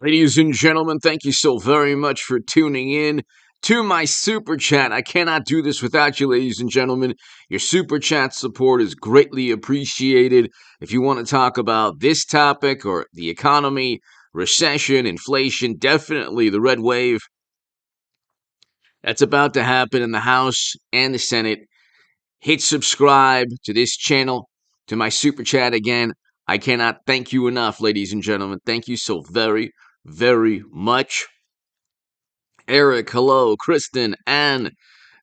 Ladies and gentlemen, thank you so very much for tuning in to my super chat. I cannot do this without you, ladies and gentlemen. Your super chat support is greatly appreciated. If you want to talk about this topic or the economy, recession, inflation, definitely the red wave that's about to happen in the House and the Senate, hit subscribe to this channel, to my super chat again. I cannot thank you enough, ladies and gentlemen. Thank you so very, very much. Eric, hello. Kristen, Anne,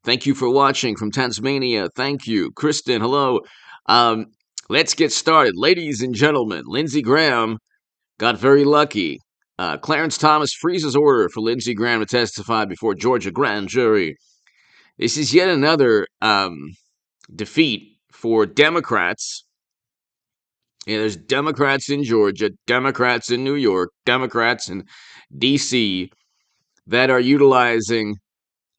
thank you for watching from Tasmania. Thank you. Kristen, hello. Um, let's get started. Ladies and gentlemen, Lindsey Graham got very lucky. Clarence Thomas freezes order for Lindsey Graham to testify before Georgia grand jury. This is yet another defeat for Democrats. Yeah, there's Democrats in Georgia, Democrats in New York, Democrats in D.C. that are utilizing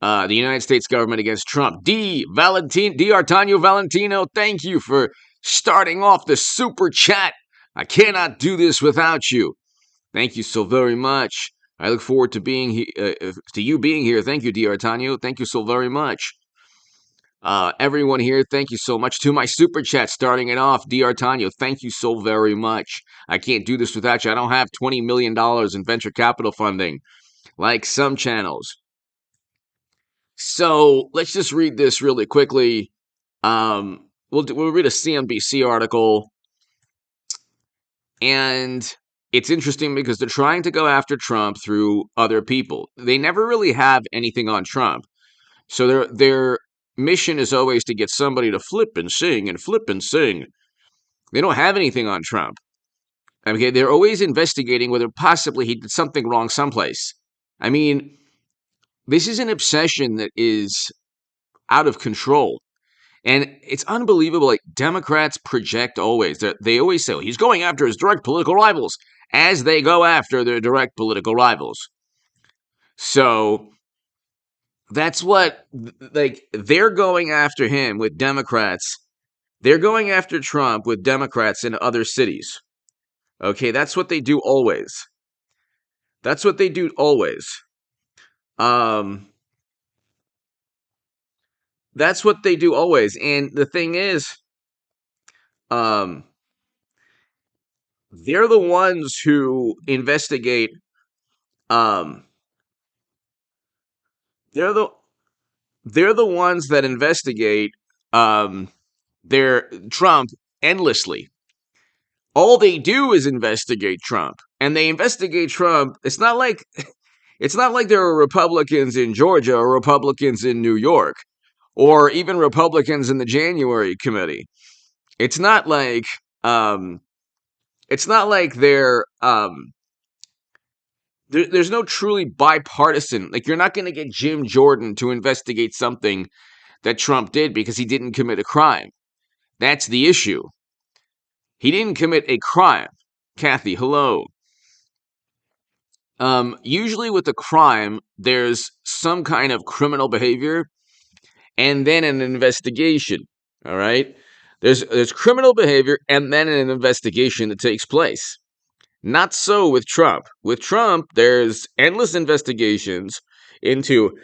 the United States government against Trump. D'Artagnan Valentino, thank you for starting off the super chat. I cannot do this without you. Thank you so very much. I look forward to you being here. Thank you, D'Artagnan. Thank you so very much. Everyone here, thank you so much. To my super chat, starting it off, D'Artagnan, thank you so very much. I can't do this without you. I don't have $20 million in venture capital funding like some channels. So let's just read this really quickly. We'll read a CNBC article, and it's interesting because they're trying to go after Trump through other people. They never really have anything on Trump, so their mission is always to get somebody to flip and sing and flip and sing. They don't have anything on Trump. Okay, they're always investigating whether possibly he did something wrong someplace. I mean, this is an obsession that is out of control. And it's unbelievable. Like, Democrats project always. They always say, well, he's going after his direct political rivals as they go after their direct political rivals. So that's what, like, they're going after him with Democrats. They're going after Trump with Democrats in other cities. Okay, that's what they do always. That's what they do always. That's what they do always. And the thing is, they're the ones who investigate. They're the ones that investigate their Trump endlessly. All they do is investigate Trump, and they investigate Trump. It's not like there are Republicans in Georgia or Republicans in New York or even Republicans in the January committee. It's not like there's no truly bipartisan. Like, you're not going to get Jim Jordan to investigate something that Trump did because he didn't commit a crime. That's the issue. He didn't commit a crime. Kathy, hello. Usually with a crime, there's some kind of criminal behavior and then an investigation. All right? There's criminal behavior and then an investigation that takes place. Not so with Trump. With Trump, there's endless investigations into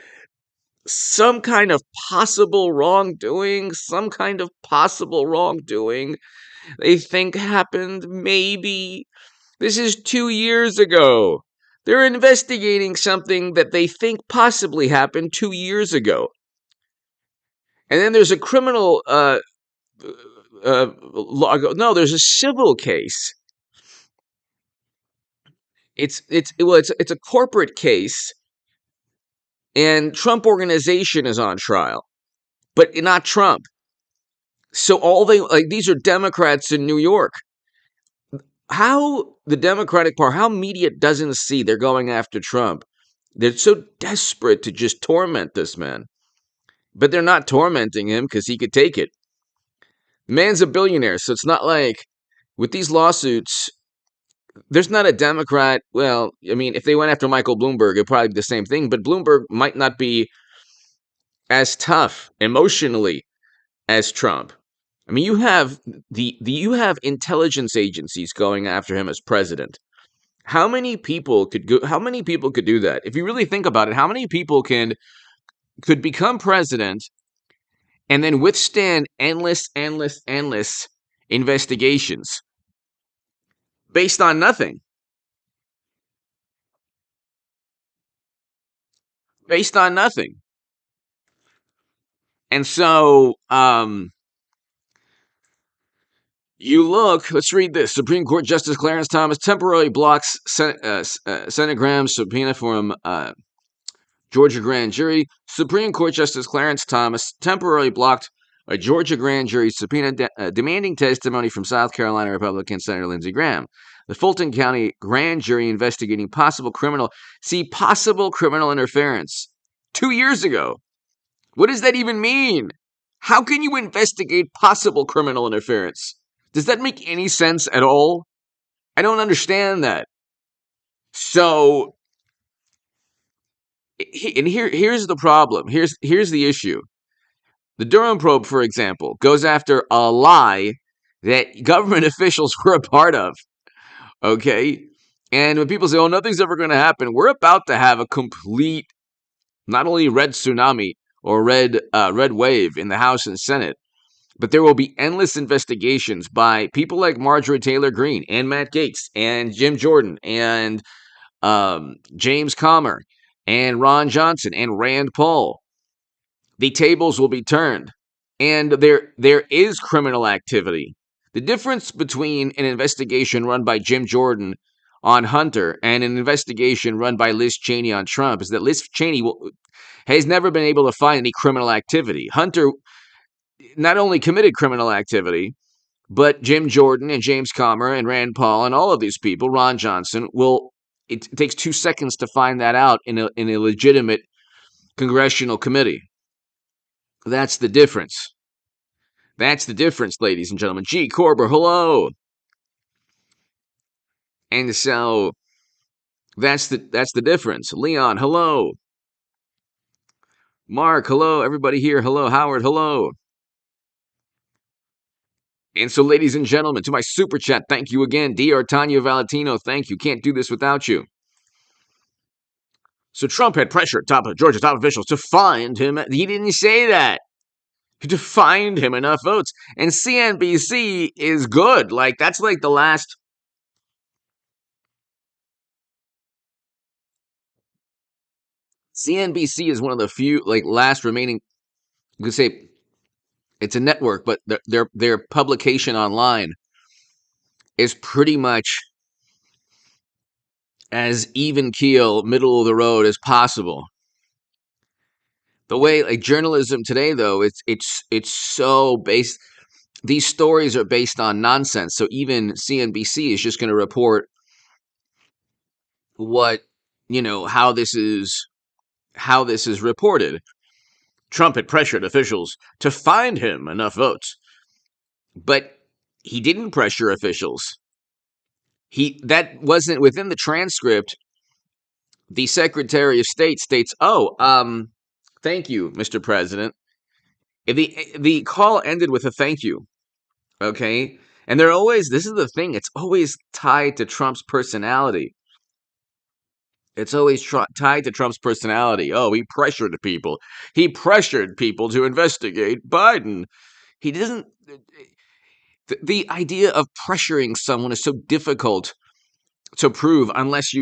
some kind of possible wrongdoing, they think happened, maybe. This is 2 years ago. They're investigating something that they think possibly happened 2 years ago. And then there's a criminal, there's a civil case. It's a corporate case, and Trump Organization is on trial, but not Trump. So these are Democrats in New York. How the Democratic Party, how media doesn't see they're going after Trump. They're so desperate to just torment this man. But they're not tormenting him because he could take it. The man's a billionaire, so it's not like with these lawsuits, there's not a Democrat. Well, I mean, if they went after Michael Bloomberg, it'd probably be the same thing. But Bloomberg might not be as tough emotionally as Trump. I mean, you have intelligence agencies going after him as president. How many people could go? How many people could do that? If you really think about it, how many people could become president and then withstand endless investigations based on nothing? Based on nothing. And so, you look, let's read this. Supreme Court Justice Clarence Thomas temporarily blocks Senate Graham's subpoena from Georgia grand jury. Supreme Court Justice Clarence Thomas temporarily blocked a Georgia grand jury subpoena demanding testimony from South Carolina Republican Senator Lindsey Graham. The Fulton County grand jury investigating possible criminal interference 2 years ago. What does that even mean? How can you investigate possible criminal interference? Does that make any sense at all? I don't understand that. So, and here's the problem. Here's the issue. The Durham probe, for example, goes after a lie that government officials were a part of. Okay? And when people say, oh, nothing's ever going to happen, we're about to have a complete, not only red tsunami or red wave in the House and Senate, but there will be endless investigations by people like Marjorie Taylor Greene and Matt Gaetz and Jim Jordan and James Comer and Ron Johnson and Rand Paul. The tables will be turned, and there is criminal activity. The difference between an investigation run by Jim Jordan on Hunter and an investigation run by Liz Cheney on Trump is that Liz Cheney has never been able to find any criminal activity. Hunter not only committed criminal activity, but Jim Jordan and James Comer and Rand Paul and all of these people, Ron Johnson, it takes 2 seconds to find that out in a legitimate congressional committee. That's the difference. That's the difference, ladies and gentlemen. G. Corber, hello. And so that's the difference. Leon, hello. Mark, hello. Everybody here, hello. Howard, hello. And so, ladies and gentlemen, to my super chat, thank you again. Dr. Tanya Valentino, thank you. Can't do this without you. So Trump had pressure at Georgia top officials to find him. He didn't say that. To find him enough votes. And CNBC is good. Like, that's like the last. CNBC is one of the few, like, last remaining. You could say it's a network, but their publication online is pretty much as even keel, middle of the road as possible. The way, like, journalism today, though, it's so based. These stories are based on nonsense. So even CNBC is just going to report what, how this is reported. Trump had pressured officials to find him enough votes. But he didn't pressure officials. That wasn't within the transcript. The Secretary of State states, thank you, Mr. President. The call ended with a thank you. Okay? And this is the thing, it's always tied to Trump's personality. It's always tied to Trump's personality. Oh, he pressured people. He pressured people to investigate Biden. He doesn't. The idea of pressuring someone is so difficult to prove unless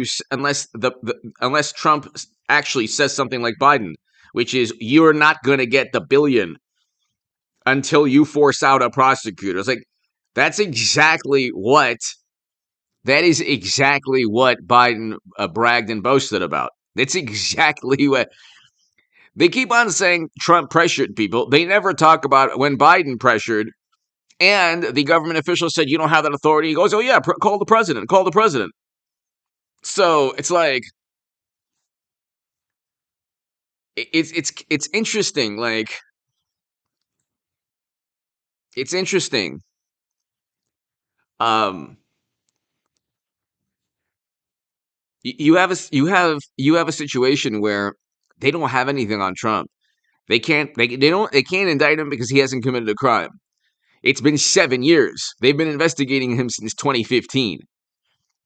Trump actually says something like Biden, which is, you're not going to get the billion until you force out a prosecutor. It's like, that is exactly what Biden bragged and boasted about. It's exactly what they keep on saying. Trump pressured people. They never talk about when Biden pressured, and the government official said, you don't have that authority. He goes, oh yeah, call the president. Call the president. So it's like, it's interesting. Like, it's interesting. You have a situation where they don't have anything on Trump. They can't indict him because he hasn't committed a crime. It's been 7 years. They've been investigating him since 2015.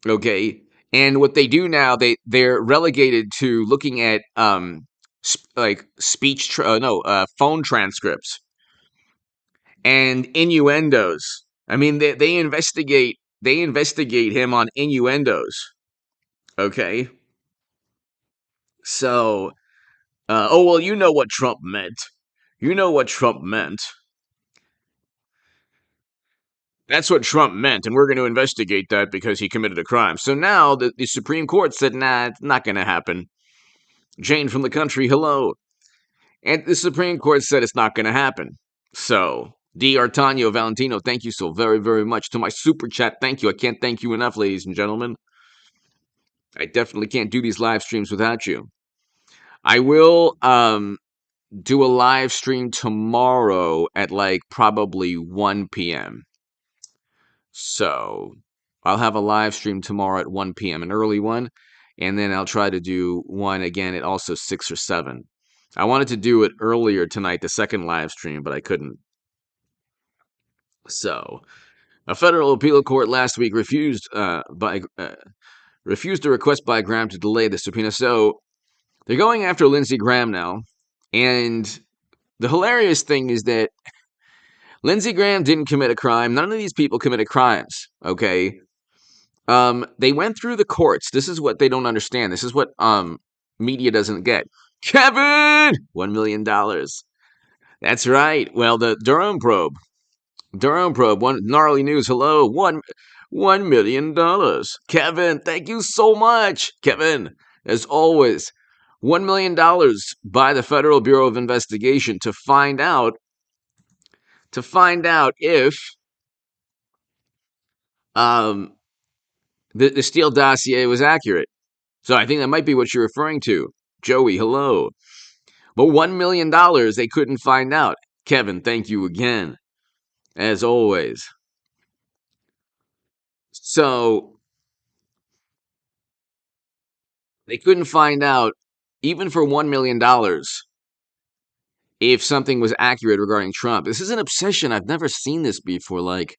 Okay? And what they do now, they're relegated to looking at like phone transcripts and innuendos. I mean, they investigate him on innuendos. Okay, so oh well, you know what Trump meant. You know what Trump meant. That's what Trump meant, and we're going to investigate that because he committed a crime. So now the Supreme Court said, nah, it's not going to happen. Jane from the country, hello. And the Supreme Court said it's not going to happen. So, D'Artagnan Valentino, thank you so very, very much. To my super chat, thank you. I can't thank you enough, ladies and gentlemen. I definitely can't do these live streams without you. I will do a live stream tomorrow at like probably 1 p.m. So I'll have a live stream tomorrow at 1 p.m., an early one, and then I'll try to do one again at also 6 or 7. I wanted to do it earlier tonight, the second live stream, but I couldn't. So, a federal appeal court last week refused a request by Graham to delay the subpoena. So they're going after Lindsey Graham now, and the hilarious thing is that Lindsey Graham didn't commit a crime. None of these people committed crimes. Okay, they went through the courts. This is what they don't understand. This is what media doesn't get. Kevin, $1 million. That's right. Well, the Durham probe. One gnarly news. Hello, $1 million. Kevin, thank you so much, Kevin. As always, $1 million by the Federal Bureau of Investigation to find out if um the Steele dossier was accurate. So I think that might be what you're referring to, Joey. Hello, but $1 million they couldn't find out. Kevin, thank you again, as always. So they couldn't find out, even for $1 million, if something was accurate regarding Trump. This is an obsession. I've never seen this before. Like,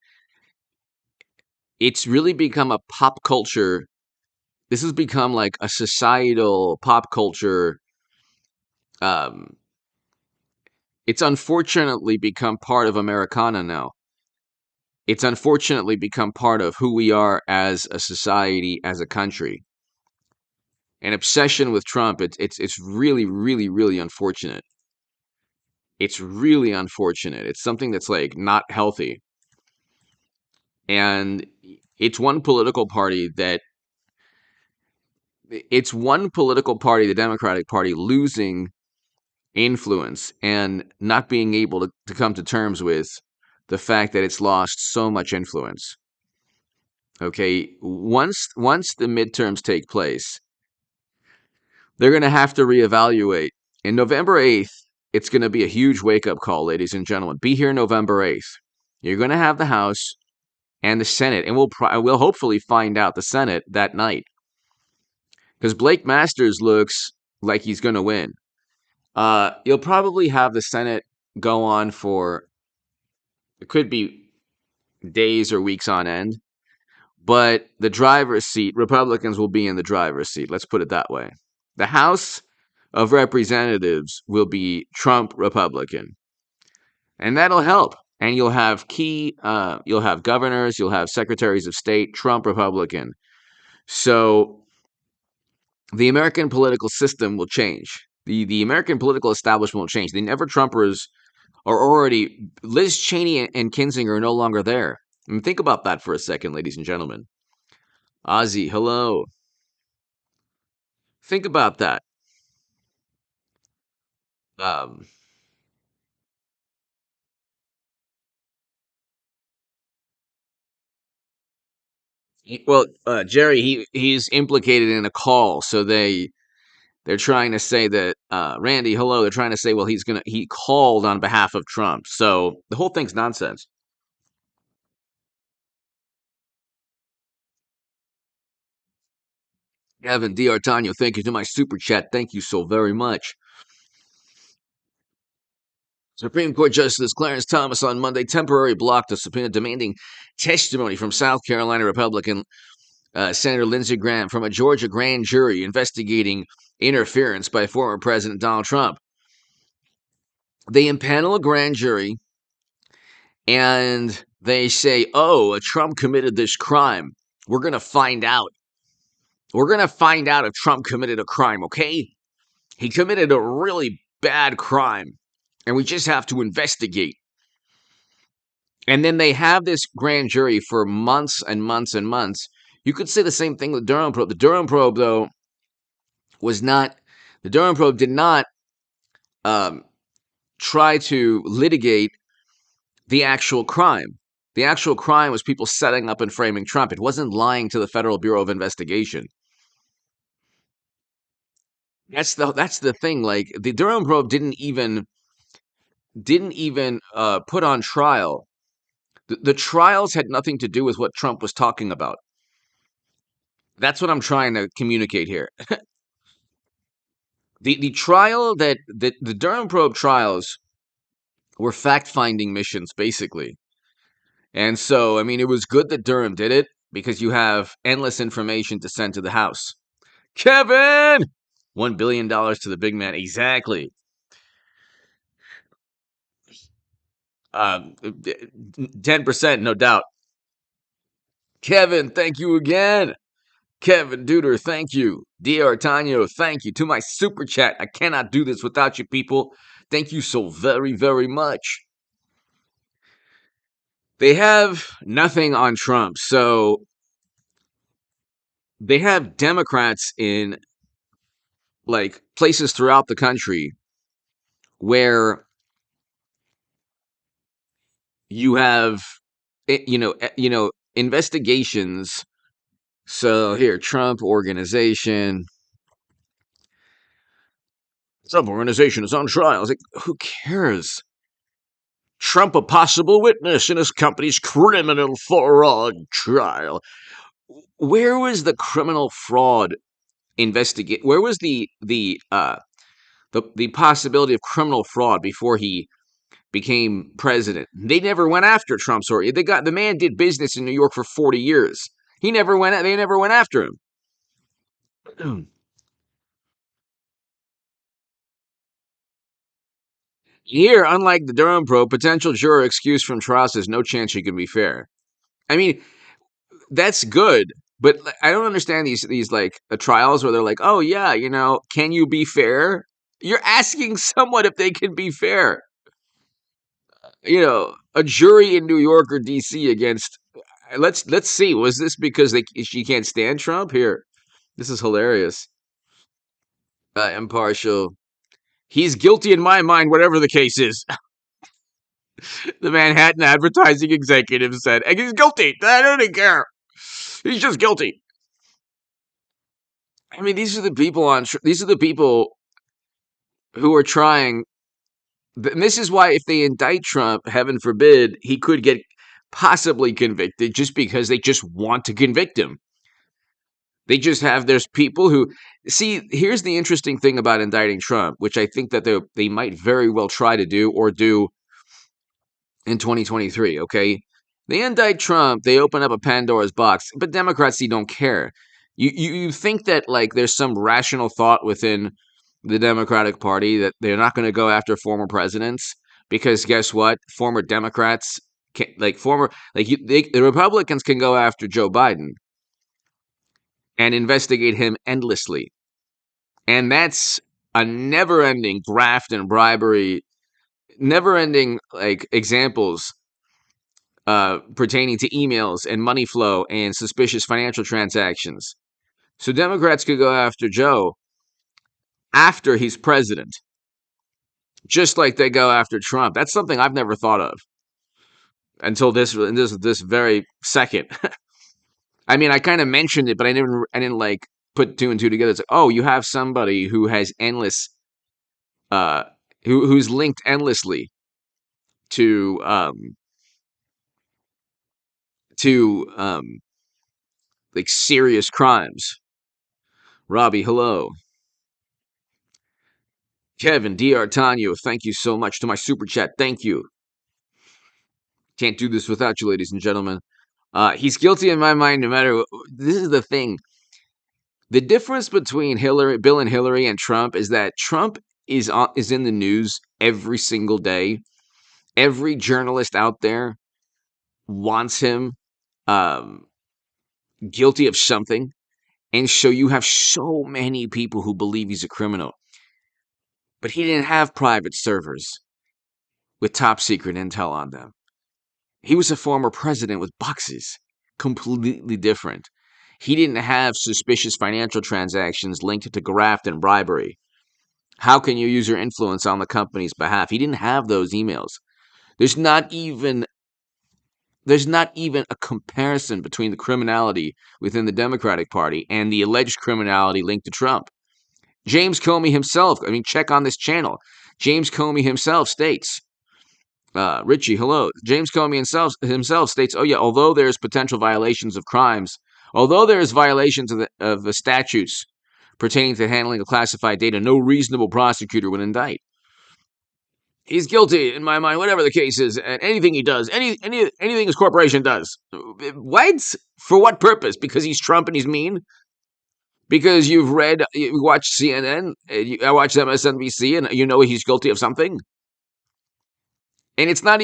it's really become a pop culture. This has become like a societal pop culture. Um, it's unfortunately become part of Americana now. It's unfortunately become part of who we are as a society, as a country. An obsession with Trump. It's really, really, really unfortunate. It's really unfortunate. It's something that's like not healthy. And it's one political party that the Democratic Party, losing influence and not being able to come to terms with the fact that it's lost so much influence. Okay, once the midterms take place, they're going to have to reevaluate. In November 8th, it's going to be a huge wake-up call, ladies and gentlemen. Be here November 8th. You're going to have the House and the Senate, and we'll hopefully find out the Senate that night, because Blake Masters looks like he's going to win. You'll probably have the Senate go on for, it could be days or weeks on end, but the driver's seat, Republicans will be in the driver's seat. Let's put it that way. The House of Representatives will be Trump Republican, and that'll help. And you'll have you'll have governors, you'll have secretaries of state, Trump Republican. So the American political system will change. The American political establishment will change. The never Trumpers are already, Liz Cheney and Kinzinger are no longer there. I mean, think about that for a second, ladies and gentlemen. Ozzy, hello. Think about that. Um, Jerry, he's implicated in a call, so they're trying to say that Randy, hello. They're trying to say, well, he called on behalf of Trump, so the whole thing's nonsense. Evan D'Artagnan, thank you to my super chat. Thank you so very much. Supreme Court Justice Clarence Thomas on Monday temporarily blocked a subpoena demanding testimony from South Carolina Republican Senator Lindsey Graham from a Georgia grand jury investigating interference by former President Donald Trump. They impanel a grand jury and they say, oh, Trump committed this crime. We're going to find out. We're going to find out if Trump committed a crime, okay? He committed a really bad crime, and we just have to investigate. And then they have this grand jury for months and months and months. You could say the same thing with Durham probe. The Durham probe, though, the Durham probe did not try to litigate the actual crime. The actual crime was people setting up and framing Trump. It wasn't lying to the Federal Bureau of Investigation. That's the thing. Like, the Durham probe didn't even put on trial. The trials had nothing to do with what Trump was talking about. That's what I'm trying to communicate here. The trial that the Durham probe trials were fact-finding missions, basically. And so, I mean, it was good that Durham did it because you have endless information to send to the House. Kevin! $1 billion to the big man. Exactly. 10%, no doubt. Kevin, thank you again. Kevin Duder, thank you. D'Artagnan, thank you. To my super chat, I cannot do this without you people. Thank you so very, very much. They have nothing on Trump, so they have Democrats in like places throughout the country where you have investigations. So here, Trump organization is on trial. I was like, who cares? Trump a possible witness in his company's criminal fraud trial. Where was the criminal fraud investigate? Where was the possibility of criminal fraud before he became president? They never went after Trump. Sorry, the man did business in New York for 40 years. They never went after him. Here, unlike the Durham probe, potential juror excused from trial says no chance she can be fair. I mean, that's good, but I don't understand these like trials where they're like, oh yeah, can you be fair? You're asking someone if they can be fair. A jury in New York or D.C. against. Let's see. Was this because she can't stand Trump? Here, this is hilarious. Impartial. He's guilty in my mind, whatever the case is. The Manhattan advertising executive said, and he's guilty. I don't care. He's just guilty. I mean, these are the people who are trying. And this is why if they indict Trump, heaven forbid, he could get possibly convicted just because they just want to convict him. There's people who see, here's the interesting thing about indicting Trump, which I think that they might very well try to do or do in 2023, okay? They indict Trump, they open up a Pandora's box, but Democrats, they don't care. You think that like there's some rational thought within the Democratic Party that they're not going to go after former presidents because guess what? Former Democrats the Republicans can go after Joe Biden and investigate him endlessly. And that's a never-ending graft and bribery, never-ending like examples pertaining to emails and money flow and suspicious financial transactions. So Democrats could go after Joe after he's president, just like they go after Trump. That's something I've never thought of until this very second. I mean, I kind of mentioned it, but I didn't like put two and two together. It's like, oh, you have somebody who has endless, who's linked endlessly to like serious crimes. Robbie, hello. Kevin D'Artagnan, thank you so much to my super chat. Thank you. Can't do this without you, ladies and gentlemen. He's guilty in my mind, no matter. This is the thing. The difference between Bill and Hillary, and Trump is that Trump is in the news every single day. Every journalist out there wants him um, guilty of something, and so you have so many people who believe he's a criminal. But he didn't have private servers with top secret intel on them. He was a former president with boxes, completely different. He didn't have suspicious financial transactions linked to graft and bribery. How can you use your influence on the company's behalf? He didn't have those emails. There's not even there's not even a comparison between the criminality within the Democratic Party and the alleged criminality linked to Trump. James Comey himself, I mean, check on this channel. James Comey himself states, Richie, hello. James Comey himself states, oh yeah, although there's potential violations of crimes, although there's violations of the statutes pertaining to handling of classified data, no reasonable prosecutor would indict. He's guilty in my mind, whatever the case is, and anything he does, anything his corporation does. What? For what purpose? Because he's Trump and he's mean? Because you watched CNN, I watched MSNBC, and you know he's guilty of something? And he's not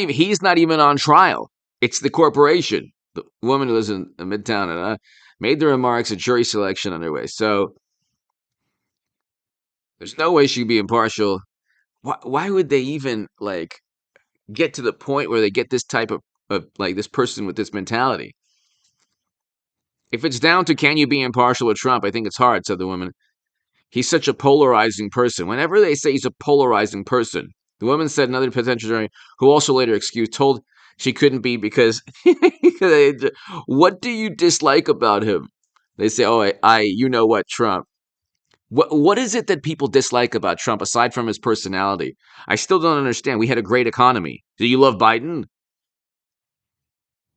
even on trial. It's the corporation. The woman who lives in Midtown and made the remarks, a jury selection underway. So there's no way she'd be impartial. Why would they even get to the point where they get this type of this person with this mentality? If it's down to can you be impartial with Trump, I think it's hard, said the woman. He's such a polarizing person. Whenever they say he's a polarizing person, the woman said another potential jury, who also later excused, told she couldn't be because what do you dislike about him? They say, oh, you know what, Trump. What is it that people dislike about Trump aside from his personality? I still don't understand. We had a great economy. Do you love Biden?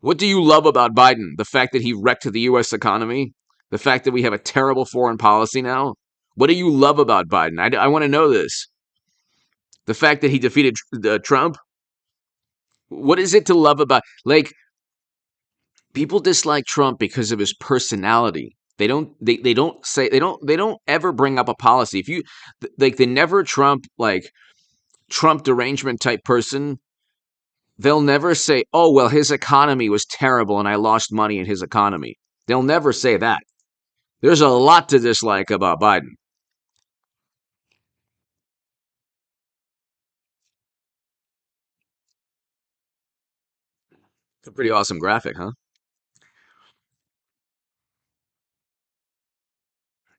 What do you love about Biden? The fact that he wrecked the U.S. economy? The fact that we have a terrible foreign policy now? What do you love about Biden? I want to know this. The fact that he defeated Trump? What is it to love about? People dislike Trump because of his personality. They don't ever bring up a policy. If you they never Trump derangement type person. They'll never say, "Oh, well, his economy was terrible and I lost money in his economy." They'll never say that. There's a lot to dislike about Biden. It's a pretty awesome graphic, huh?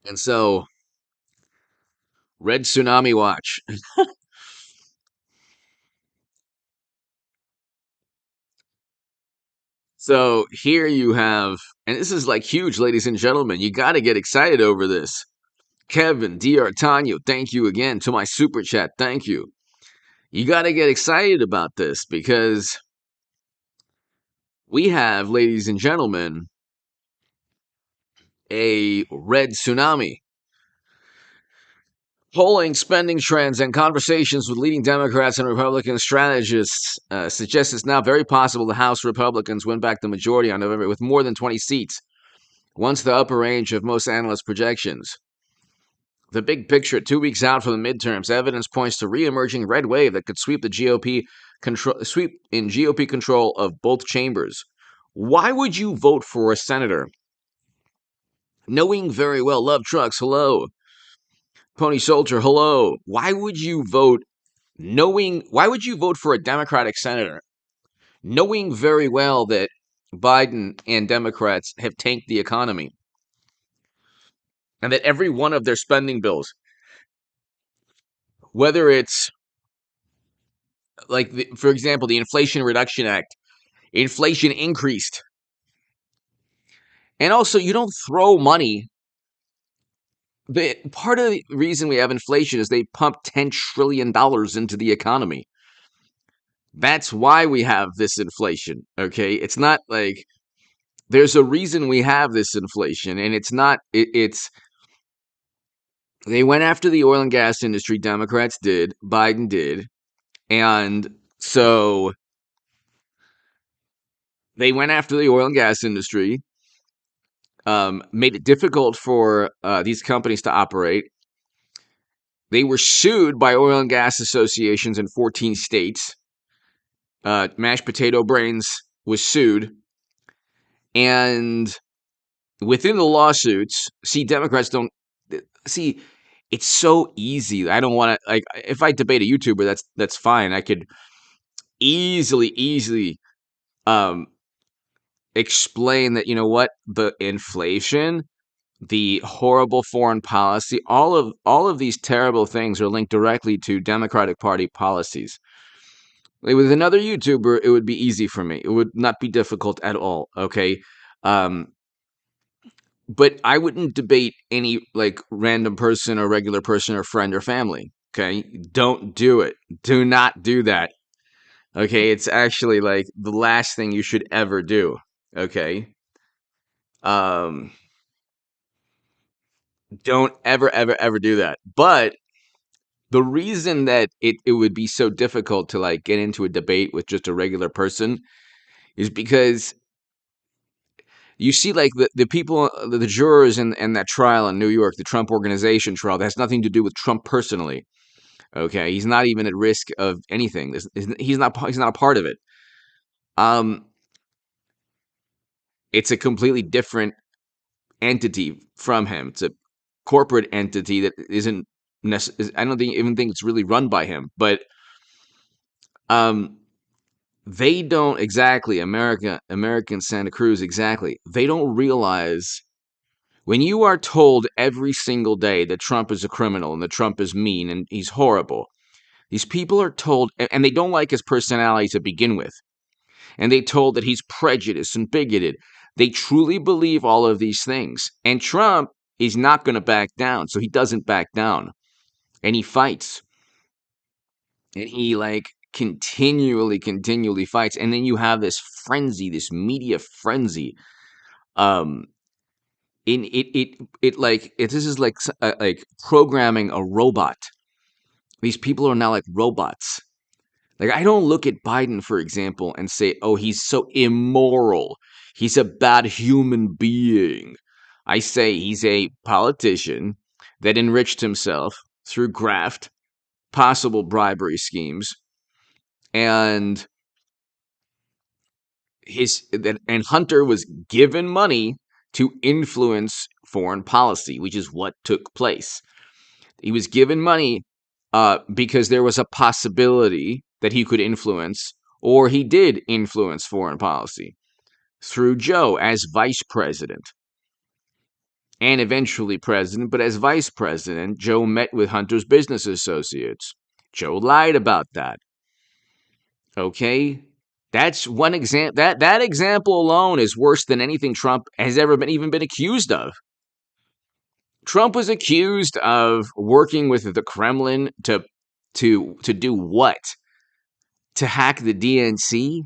And so, red tsunami watch. So here you have, and this is huge, ladies and gentlemen. You got to get excited over this. Kevin, D'Artagnan, thank you again to my super chat. Thank you. You got to get excited about this because we have, ladies and gentlemen, a red tsunami. Polling, spending trends, and conversations with leading Democrats and Republican strategists suggest it's now very possible the House Republicans win back the majority on November with more than 20 seats, once the upper range of most analyst projections. The big picture, 2 weeks out from the midterms, evidence points to re-emerging red wave that could sweep in GOP control of both chambers. Why would you vote for a senator knowing very well, love trucks, hello, Pony Soldier, hello. Why would you vote for a Democratic senator knowing very well that Biden and Democrats have tanked the economy and that every one of their spending bills, whether it's for example, the Inflation Reduction Act, inflation increased. And also, you don't throw money. Part of the reason we have inflation is they pump $10 trillion into the economy. That's why we have this inflation, okay? It's not like there's a reason we have this inflation, and it's not, it's, they went after the oil and gas industry, Democrats did, Biden did, and so They went after the oil and gas industry, made it difficult for these companies to operate. They were sued by oil and gas associations in 14 states. Mashed Potato Brains was sued. And within the lawsuits, see, Democrats don't see. It's so easy. I don't want to like if I debate a YouTuber, that's fine. I could easily um explain that, you know what, the inflation, the horrible foreign policy, all of these terrible things are linked directly to Democratic Party policies. Like, with another YouTuber, it would be easy for me. It would not be difficult at all. Okay. Um, but I wouldn't debate any like random person or regular person or friend or family. Okay. Don't do it. Do not do that. Okay. It's actually like the last thing you should ever do. Okay. Um, don't ever do that. But the reason that it would be so difficult to like get into a debate with just a regular person is because you see like the people, the jurors in that trial in New York, the Trump Organization trial, that has nothing to do with Trump personally. Okay, he's not even at risk of anything. He's not a part of it. Um, it's a completely different entity from him. It's a corporate entity that isn't I don't even think it's really run by him. But um, they don't exactly American Santa Cruz exactly. They don't realize when you are told every single day that Trump is a criminal and that Trump is mean and he's horrible. These people are told, and they don't like his personality to begin with, and they told that he's prejudiced and bigoted. They truly believe all of these things. And Trump is not going to back down. So he doesn't back down and he fights. And he like continually fights. And then you have this frenzy, this media frenzy. Um, in this is like programming a robot. These people are now like robots. Like, I don't look at Biden, for example, and say, oh, he's so immoral. He's a bad human being. I say he's a politician that enriched himself through graft, possible bribery schemes, and Hunter was given money to influence foreign policy, which is what took place. He was given money because there was a possibility that he could influence, or he did influence foreign policy through Joe as vice president and eventually president. But as vice president, Joe met with Hunter's business associates. Joe lied about that. Okay? That's one example. That example alone is worse than anything Trump has ever even been accused of. Trump was accused of working with the Kremlin to do what? To hack the DNC?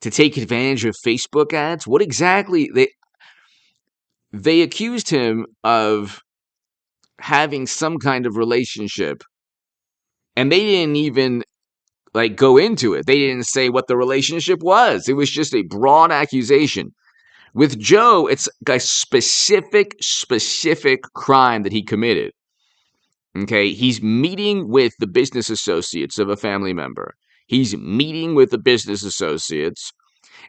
To take advantage of Facebook ads? What exactly? They accused him of having some kind of relationship, and they didn't even like go into it. They didn't say what the relationship was. It was just a broad accusation. With Joe, it's a specific crime that he committed. Okay, he's meeting with the business associates of a family member. He's meeting with the business associates,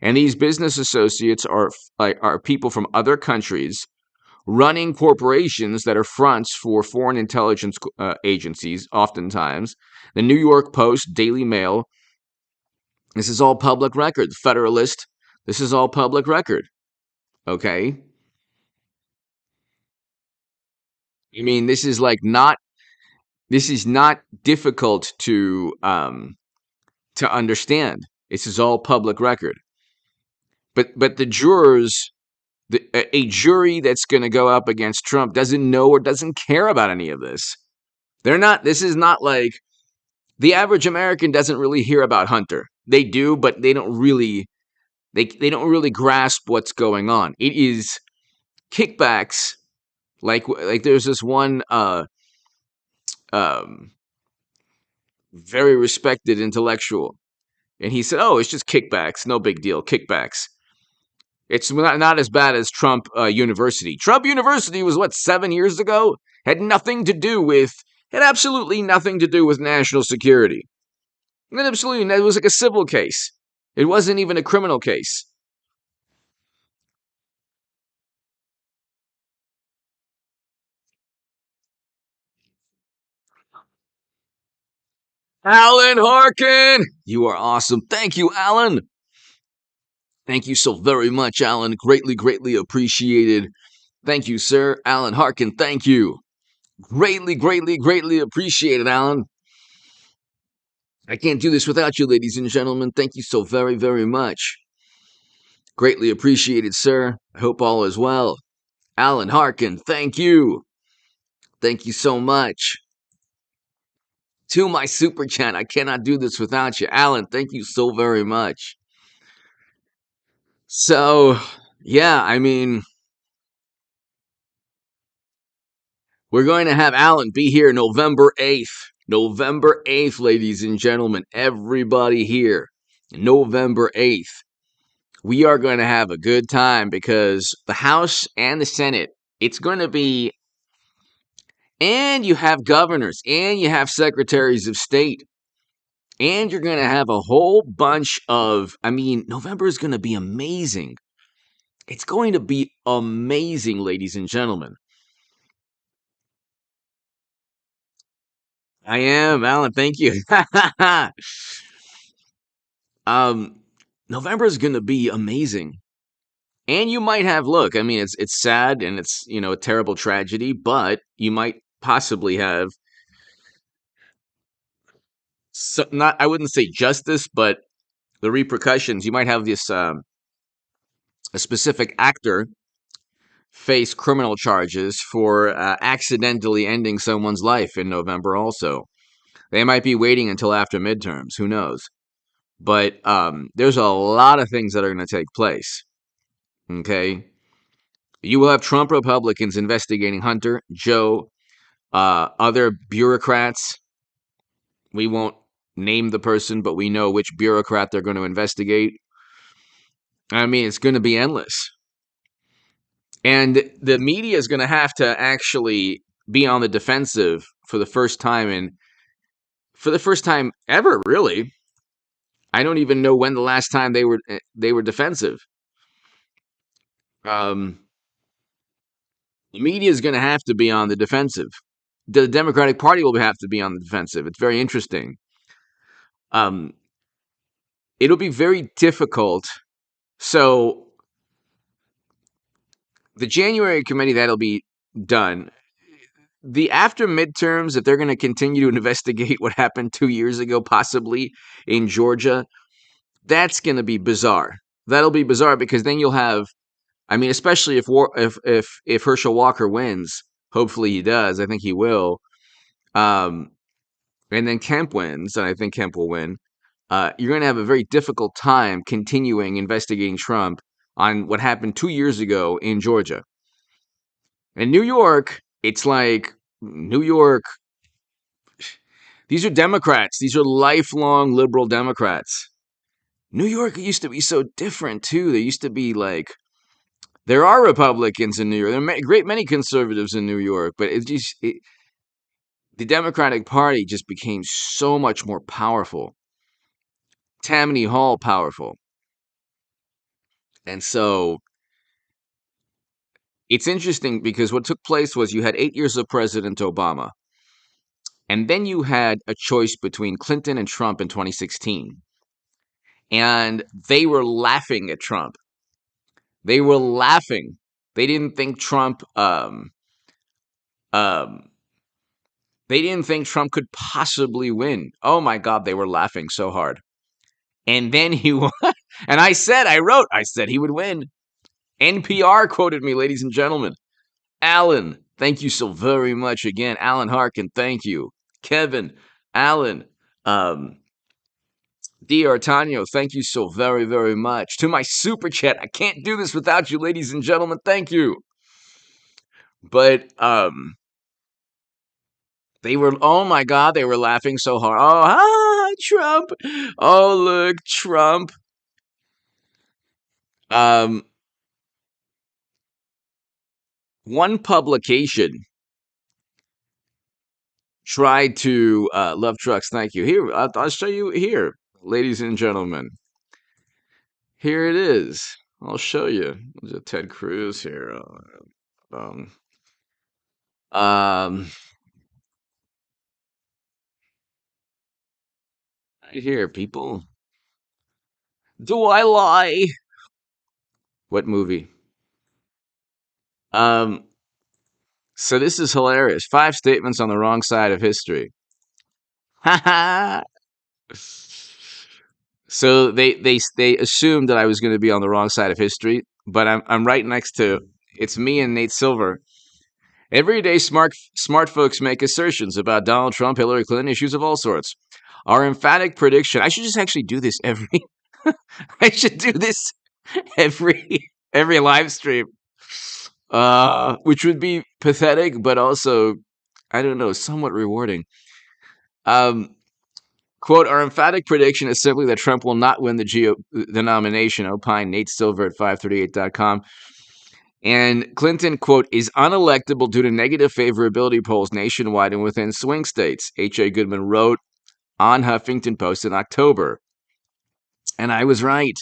and these business associates are people from other countries running corporations that are fronts for foreign intelligence agencies, oftentimes. The New York Post, Daily Mail, this is all public record. The Federalist, this is all public record. Okay? I mean, this is not difficult to understand. This is all public record. But the jurors, a jury that's going to go up against Trump doesn't know or doesn't care about any of this. They're not. This is not like the average American doesn't really hear about Hunter. They do, but they don't really. They don't really grasp what's going on. It is kickbacks. Like there's this one um, very respected intellectual, and he said, "Oh, it's just kickbacks. No big deal. Kickbacks." It's not as bad as Trump University. Trump University was what, 7 years ago? Had nothing to do with, had absolutely nothing to do with national security. Absolutely, it was like a civil case. It wasn't even a criminal case. Alan Harkin, you are awesome. Thank you, Alan. Thank you so very much, Alan. Greatly, greatly appreciated. Thank you, sir. Alan Harkin, thank you. Greatly, greatly, greatly appreciated, Alan. I can't do this without you, ladies and gentlemen. Thank you so very, very much. Greatly appreciated, sir. I hope all is well. Alan Harkin, thank you. Thank you so much. To my super chat, I cannot do this without you. Alan, thank you so very much. So, yeah, I mean, we're going to have Alan be here November 8th. November 8th, ladies and gentlemen. Everybody here. November 8th. We are going to have a good time because the House and the Senate, it's going to be, and you have governors, and you have secretaries of state, and you're going to have a whole bunch of, I mean, November is going to be amazing. It's going to be amazing, ladies and gentlemen. I am, Alan. Thank you. um, November is going to be amazing. And you might have, look, I mean, it's sad and it's, a terrible tragedy, but you might possibly have, not, I wouldn't say justice, but the repercussions. You might have this, a specific actor face criminal charges for accidentally ending someone's life in November also. They might be waiting until after midterms. Who knows? But there's a lot of things that are going to take place. Okay? You will have Trump Republicans investigating Hunter, Joe, other bureaucrats. We won't name the person, but we know which bureaucrat they're going to investigate. I mean, it's going to be endless. And the media is going to have to actually be on the defensive for the first time, and for the first time ever, really. I don't even know when the last time they were defensive. The media is going to have to be on the defensive. The Democratic Party will have to be on the defensive. It's very interesting. Um, it'll be very difficult. So the January committee, that'll be done. The after midterms, if they're going to continue to investigate what happened 2 years ago, possibly in Georgia, that's going to be bizarre. That'll be bizarre because then you'll have, I mean, especially if Herschel Walker wins, hopefully he does. I think he will. And then Kemp wins, and I think Kemp will win. You're going to have a very difficult time continuing investigating Trump on what happened 2 years ago in Georgia. In New York, it's like New York. These are Democrats. These are lifelong liberal Democrats. New York used to be so different too. There used to be like, there are Republicans in New York. There are great many conservatives in New York, but the Democratic Party just became so much more powerful. Tammany Hall powerful. And so it's interesting because what took place was you had 8 years of President Obama, and then you had a choice between Clinton and Trump in 2016. And they were laughing at Trump. They were laughing. They didn't think Trump um they didn't think Trump could possibly win. Oh my God, they were laughing so hard. And then he won. And I said he would win. NPR quoted me, ladies and gentlemen. Alan, thank you so very much again. Alan Harkin, thank you. Kevin, Alan, D'Artagnan, thank you so very, very much. To my super chat, I can't do this without you, ladies and gentlemen. Thank you. But they were, oh my God, they were laughing so hard. Oh, Trump. Oh, look, Trump. Um, one publication tried to love trucks. Thank you. Here, I'll show you here, ladies and gentlemen. Here it is. I'll show you. There's a Ted Cruz here. Um, um, right here, people. Do I lie? What movie? Um, so this is hilarious. 5 statements on the wrong side of history. Ha ha. So they assumed that I was going to be on the wrong side of history, but I'm right next to it's me and Nate Silver. Everyday smart folks make assertions about Donald Trump, Hillary Clinton, issues of all sorts. Our emphatic prediction. I should just actually do this every. I should do this every live stream. Which would be pathetic, but also I don't know, somewhat rewarding. Um, Quote, our emphatic prediction is simply that Trump will not win the nomination, opined Nate Silver at 538.com. And Clinton, quote, is unelectable due to negative favorability polls nationwide and within swing states, H.A. Goodman wrote on Huffington Post in October. And I was right.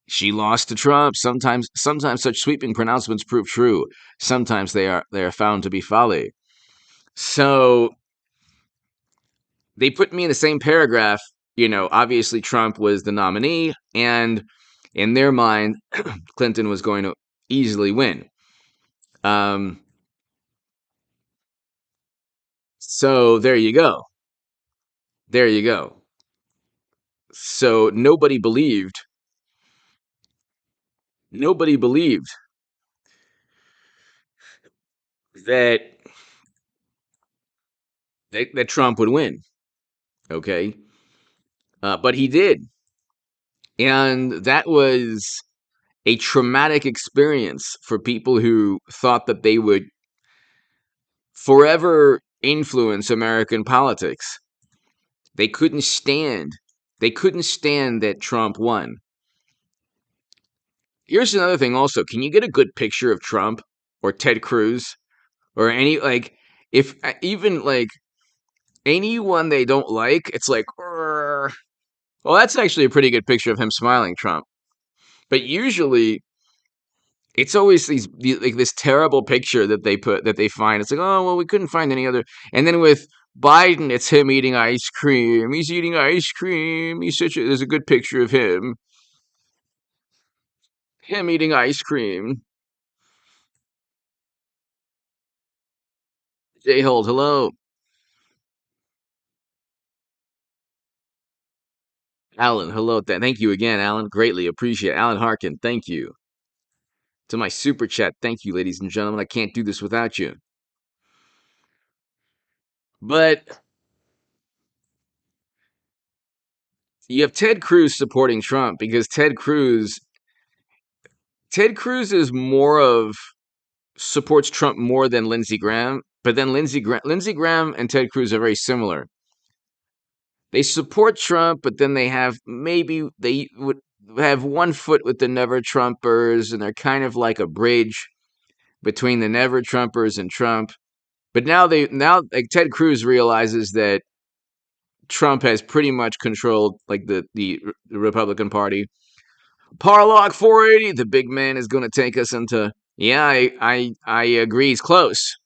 She lost to Trump. Sometimes such sweeping pronouncements prove true. Sometimes they are found to be folly. So they put me in the same paragraph. You know, obviously Trump was the nominee, and in their mind, Clinton was going to easily win. So there you go. There you go. So nobody believed that that Trump would win. Okay, but he did, and that was a traumatic experience for people who thought that they would forever influence American politics. They couldn't stand. They couldn't stand that Trump won. Here's another thing also. Can you get a good picture of Trump or Ted Cruz or any like if even like anyone they don't like, it's like "Urgh." Well, that's actually a pretty good picture of him smiling, Trump. But usually it's always like this terrible picture that they find. It's like, oh well, we couldn't find any other. And then with Biden, it's him eating ice cream. He's eating ice cream. There's a good picture of him eating ice cream. J Hold, hello, Alan, hello. Thank you again, Alan. Greatly appreciate it. Alan Harkin. Thank you to my super chat. Thank you, ladies and gentlemen. I can't do this without you. But you have Ted Cruz supporting Trump because Ted Cruz is more of supports Trump more than Lindsey Graham, but then Lindsey Graham and Ted Cruz are very similar. They support Trump, but then they would have one foot with the never Trumpers, and they're kind of like a bridge between the never Trumpers and Trump. But now like Ted Cruz realizes that Trump has pretty much controlled like the Republican Party. Parlock 480, the big man is going to take us into. Yeah, I agree. He's close.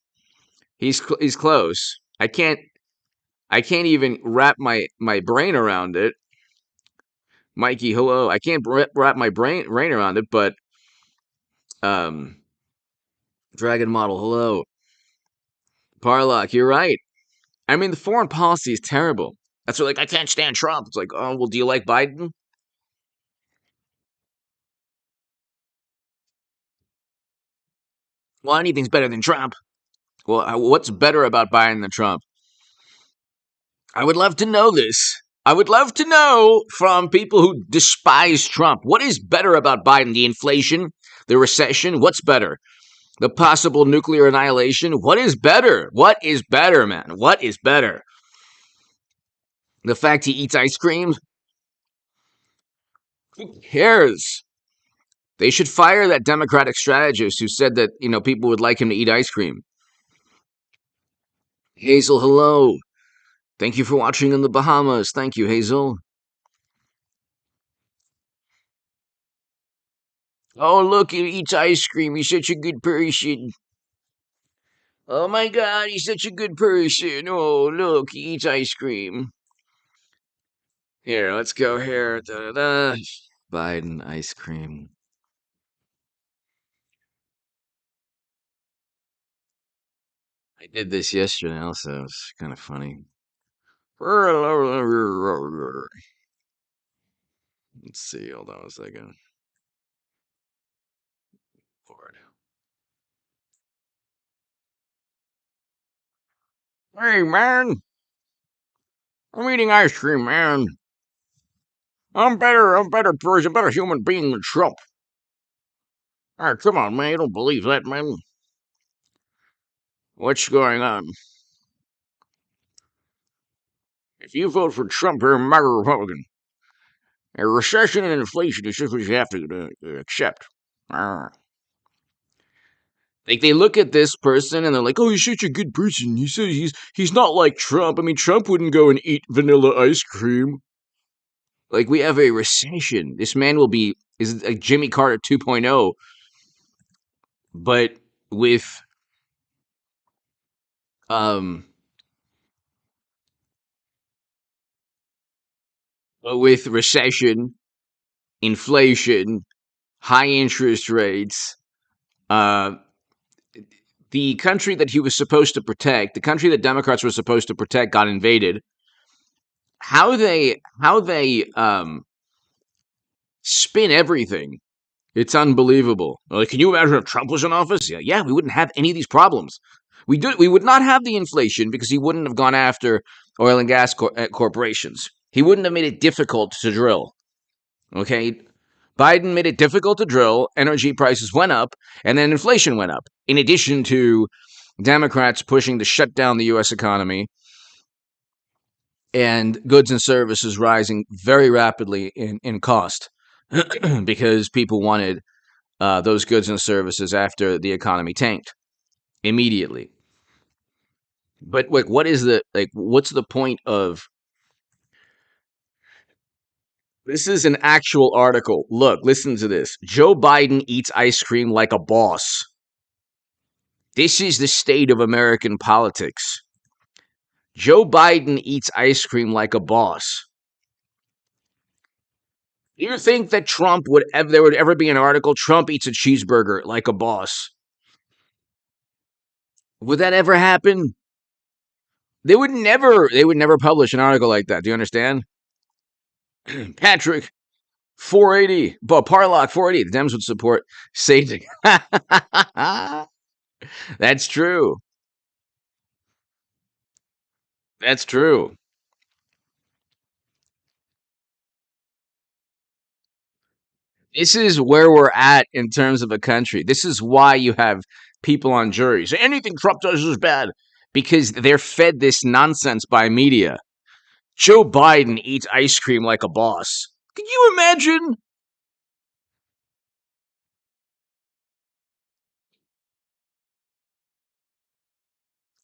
He's close. I can't even wrap my brain around it. Mikey, hello. I can't wrap my brain around it, but um, Dragon Model, hello. Parlock, you're right. I mean, the foreign policy is terrible. That's what, like, I can't stand Trump. It's like, oh, well, do you like Biden? Well, anything's better than Trump. Well, what's better about Biden than Trump? I would love to know this. I would love to know from people who despise Trump. What is better about Biden? The inflation? The recession? What's better? The possible nuclear annihilation? What is better? What is better, man? What is better? The fact he eats ice cream? Who cares? They should fire that Democratic strategist who said that, people would like him to eat ice cream. Hazel, hello. Thank you for watching in the Bahamas. Thank you, Hazel. Oh, look, he eats ice cream. He's such a good person. Oh my god, he's such a good person. Oh, look, he eats ice cream. Here, let's go here. Da, da, da. Biden ice cream. I did this yesterday also. It's kind of funny. Let's see. Hold on a second. Lord. Hey, man. I'm eating ice cream, man. I'm better person, better human being than Trump. All right, come on, man. You don't believe that, man. What's going on? If you vote for Trump, you're a MAGA Republican. A recession and inflation is just what you have to accept. Like they look at this person and they're like, "Oh, he's such a good person. He said he's not like Trump. I mean, Trump wouldn't go and eat vanilla ice cream." Like we have a recession. This man will be is like Jimmy Carter 2.0, but with um with recession, inflation, high interest rates, uh the country that he was supposed to protect, the country that Democrats were supposed to protect got invaded. How they spin everything. It's unbelievable. Like, can you imagine if Trump was in office? Yeah, we wouldn't have any of these problems. We would not have the inflation because he wouldn't have gone after oil and gas corporations. He wouldn't have made it difficult to drill. Okay, Biden made it difficult to drill. Energy prices went up, and then inflation went up. In addition to Democrats pushing to shut down the U.S. economy and goods and services rising very rapidly in cost because people wanted those goods and services after the economy tanked immediately. But like, what's the point of this? Is an actual article. Look, listen to this. Joe Biden eats ice cream like a boss. This is the state of American politics. Joe Biden eats ice cream like a boss. Do you think that there would ever be an article, Trump eats a cheeseburger like a boss? Would that ever happen? They would never publish an article like that. Do you understand? Patrick, 480, but Parlock 480. The Dems would support Satan. That's true. That's true. This is where we're at in terms of a country. This is why you have people on juries. Anything Trump does is bad because they're fed this nonsense by media. Joe Biden eats ice cream like a boss. Can you imagine?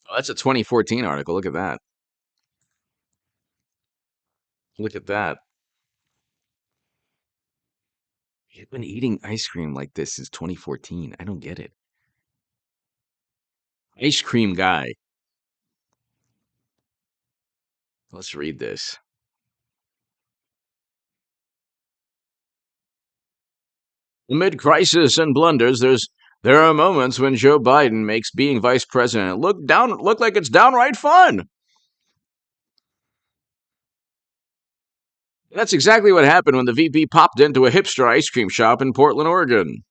Oh, that's a 2014 article. Look at that. Look at that. He's been eating ice cream like this since 2014. I don't get it. Ice cream guy. Let's read this. Amid crisis and blunders, there are moments when Joe Biden makes being vice president look like it's downright fun. That's exactly what happened when the VP popped into a hipster ice cream shop in Portland, Oregon.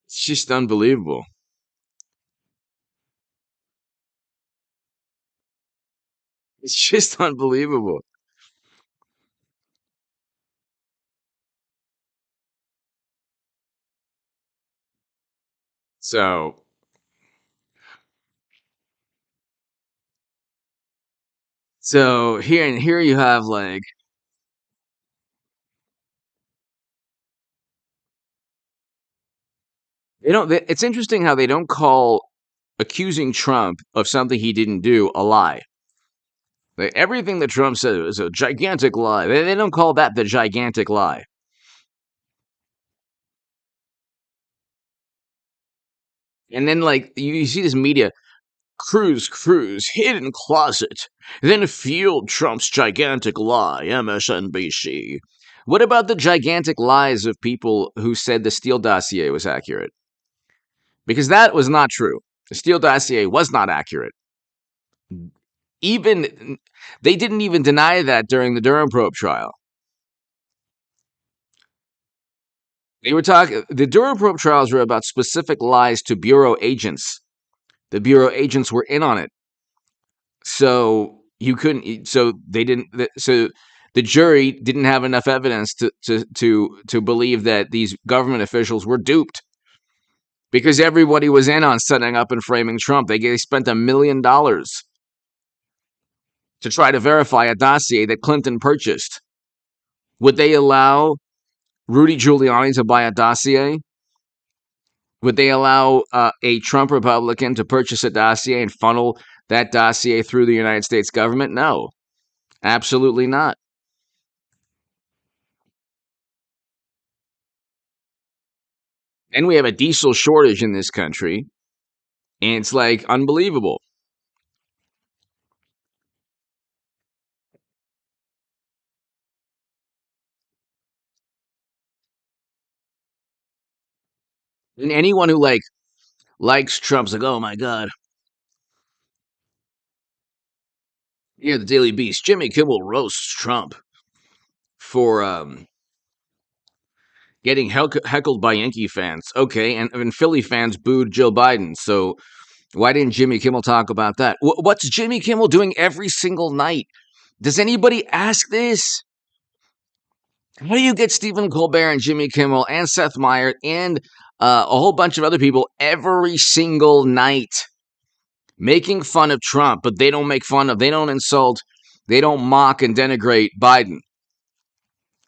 It's just unbelievable. It's just unbelievable. So, so here you have like they don't. It's interesting how they don't call accusing Trump of something he didn't do a lie. Everything that Trump said is a gigantic lie. They don't call that the gigantic lie. And then like you see this media Cruz, hidden closet, then fueled Trump's gigantic lie, MSNBC. What about the gigantic lies of people who said the Steele dossier was accurate? Because that was not true. The Steele dossier was not accurate. Even they didn't even deny that during the Durham probe trial. They were talking. The Durham probe trials were about specific lies to bureau agents. The bureau agents were in on it, so you couldn't. So they didn't. So the jury didn't have enough evidence to believe that these government officials were duped because everybody was in on setting up and framing Trump. They spent $1 million to try to verify a dossier that Clinton purchased. Would they allow Rudy Giuliani to buy a dossier? Would they allow a Trump Republican to purchase a dossier and funnel that dossier through the United States government? No, absolutely not. And we have a diesel shortage in this country, and it's like unbelievable. And anyone who likes Trump's like, oh my god, yeah, the Daily Beast. Jimmy Kimmel roasts Trump for getting heckled by Yankee fans. Okay, and Philly fans booed Joe Biden. So why didn't Jimmy Kimmel talk about that? What's Jimmy Kimmel doing every single night? Does anybody ask this? How do you get Stephen Colbert and Jimmy Kimmel and Seth Meyers and a whole bunch of other people every single night making fun of Trump, but they don't insult, they don't mock and denigrate Biden.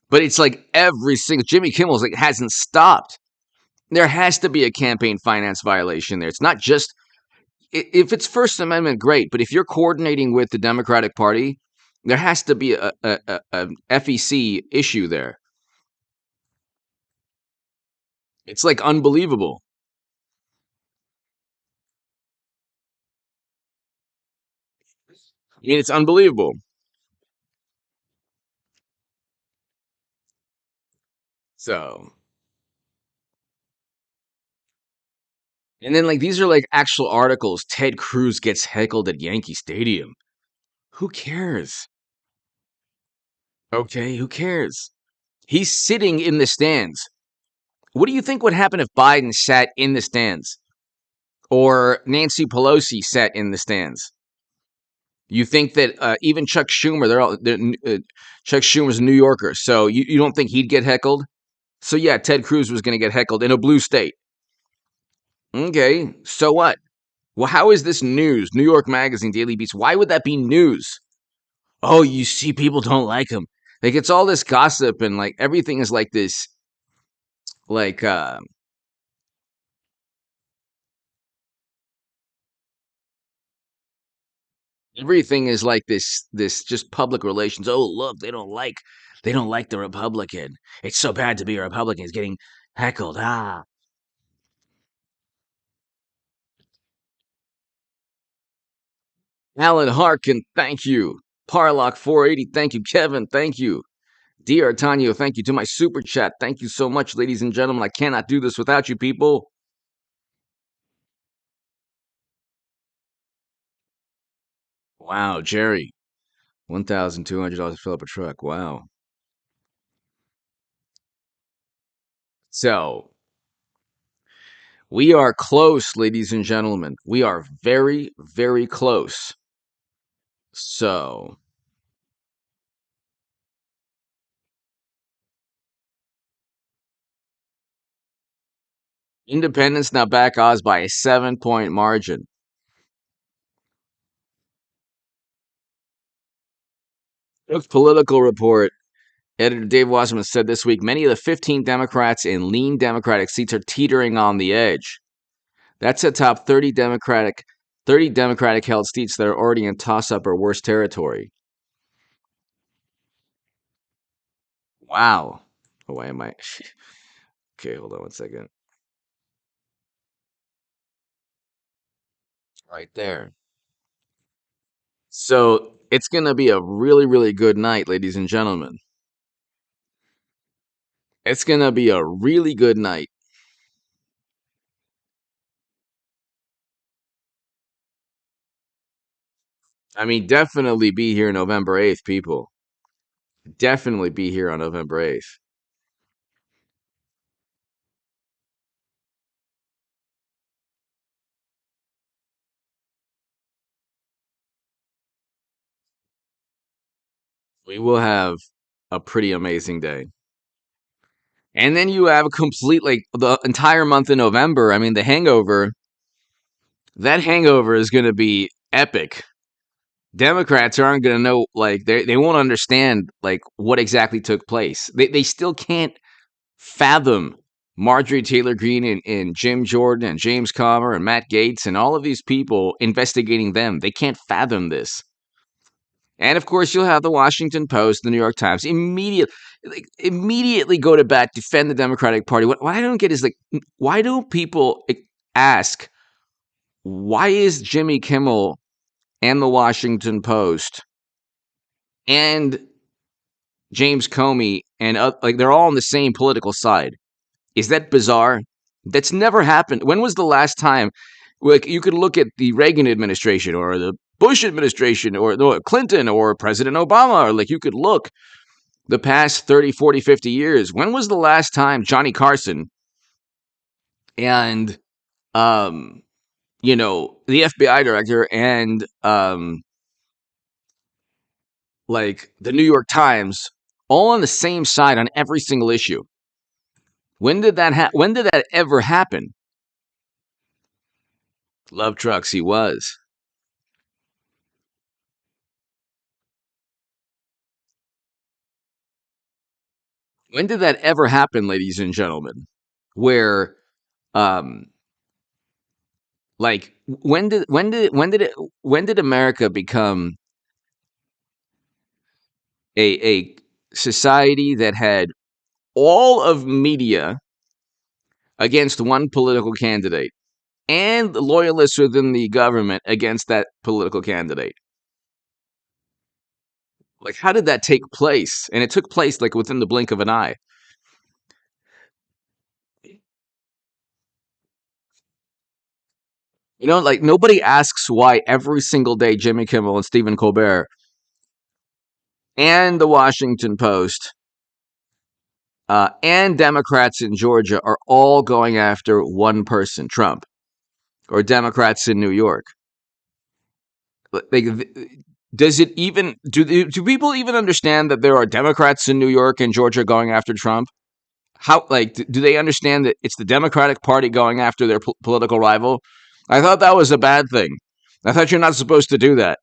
But it's like every single Jimmy Kimmel's like hasn't stopped. There has to be a campaign finance violation there. It's not just if it's First Amendment, great, but if you're coordinating with the Democratic Party, there has to be a FEC issue there. It's like unbelievable. I mean, it's unbelievable. So, and then like these are like actual articles. Ted Cruz gets heckled at Yankee Stadium. Who cares? Okay, who cares? He's sitting in the stands. What do you think would happen if Biden sat in the stands or Nancy Pelosi sat in the stands? You think that even Chuck Schumer, Chuck Schumer's a New Yorker, so you don't think he'd get heckled? So yeah, Ted Cruz was going to get heckled in a blue state. Okay, so what? Well, how is this news? New York Magazine, Daily Beats. Why would that be news? Oh, you see, people don't like him. Like it's all this gossip and like everything is like this, like everything is like this just public relations. Oh, look, they don't like the Republican. It's so bad to be a Republican. It's getting heckled. Ah, Alan Harkin, thank you. Parlock 480, thank you. Kevin, thank you. Dear Tanyo, thank you to my super chat. Thank you so much, ladies and gentlemen. I cannot do this without you people. Wow, Jerry, $1,200 to fill up a truck. Wow. So we are close, ladies and gentlemen. We are very, very close. So Independents now back Oz by a 7-point margin. Political report. Editor Dave Wasserman said this week many of the 15 Democrats in lean Democratic seats are teetering on the edge. That's a top 30 Democratic held seats that are already in toss-up or worse territory. Wow. Oh, why am I? Okay, hold on one second. Right there. So it's going to be a really, really good night, ladies and gentlemen. It's going to be a really good night. I mean, definitely be here November 8th, people. Definitely be here on November 8th. We will have a pretty amazing day. And then you have a complete, like, the entire month of November. I mean, that hangover is going to be epic. Democrats aren't going to know, like, they won't understand, like, what exactly took place. They still can't fathom Marjorie Taylor Greene and Jim Jordan and James Comer and Matt Gaetz and all of these people investigating them. They can't fathom this. And of course, you'll have the Washington Post, the New York Times, immediately go to bat, defend the Democratic Party. What I don't get is, like, why don't people ask, why is Jimmy Kimmel and the Washington Post and James Comey and like, they're all on the same political side? Is that bizarre? That's never happened. When was the last time? Like, you could look at the Reagan administration or the Bush administration or Clinton or President Obama, or, like, you could look the past 30, 40, 50 years. When was the last time Johnny Carson and, the FBI director and, like, the New York Times all on the same side on every single issue? When did that ever happen? Love trucks, he was. When did that ever happen, ladies and gentlemen? Where, um, like, when did America become a society that had all of media against one political candidate and loyalists within the government against that political candidate? Like, how did that take place? And it took place, like, within the blink of an eye. Like, nobody asks why every single day Jimmy Kimmel and Stephen Colbert and the Washington Post and Democrats in Georgia are all going after one person, Trump, or Democrats in New York. Like, does it even do people even understand that there are Democrats in New York and Georgia going after Trump? How, like, do they understand that it's the Democratic Party going after their political rival? I thought that was a bad thing. I thought you're not supposed to do that.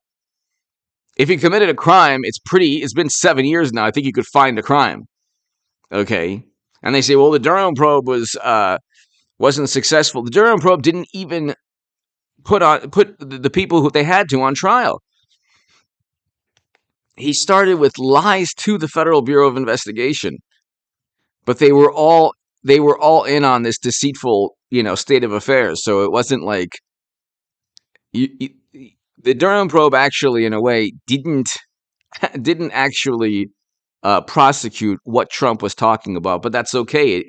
If he committed a crime, it's been 7 years now. I think you could find the crime. Okay. And they say, well, the Durham probe wasn't successful. The Durham probe didn't even put the people who they had to on trial. He started with lies to the Federal Bureau of Investigation, but they were all in on this deceitful, state of affairs. So it wasn't like you, the Durham probe actually, in a way, didn't actually prosecute what Trump was talking about, but that's okay.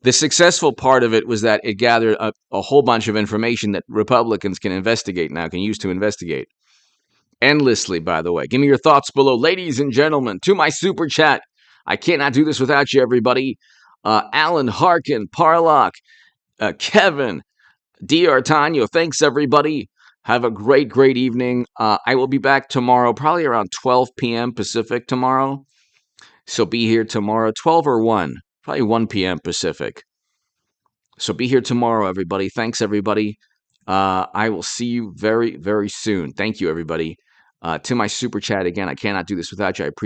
The successful part of it was that it gathered a whole bunch of information that Republicans can use to investigate endlessly. By the way, give me your thoughts below, ladies and gentlemen, to my super chat. I cannot do this without you, everybody. Alan Harkin, Parlock, Kevin, D'Artagnan, thanks everybody. Have a great, great evening. I will be back tomorrow, probably around 12 p.m. Pacific tomorrow. So be here tomorrow, 12 or 1, probably 1 p.m. Pacific. So be here tomorrow, everybody. Thanks, everybody. I will see you very, very soon. Thank you, everybody. To my super chat again, I cannot do this without you. I appreciate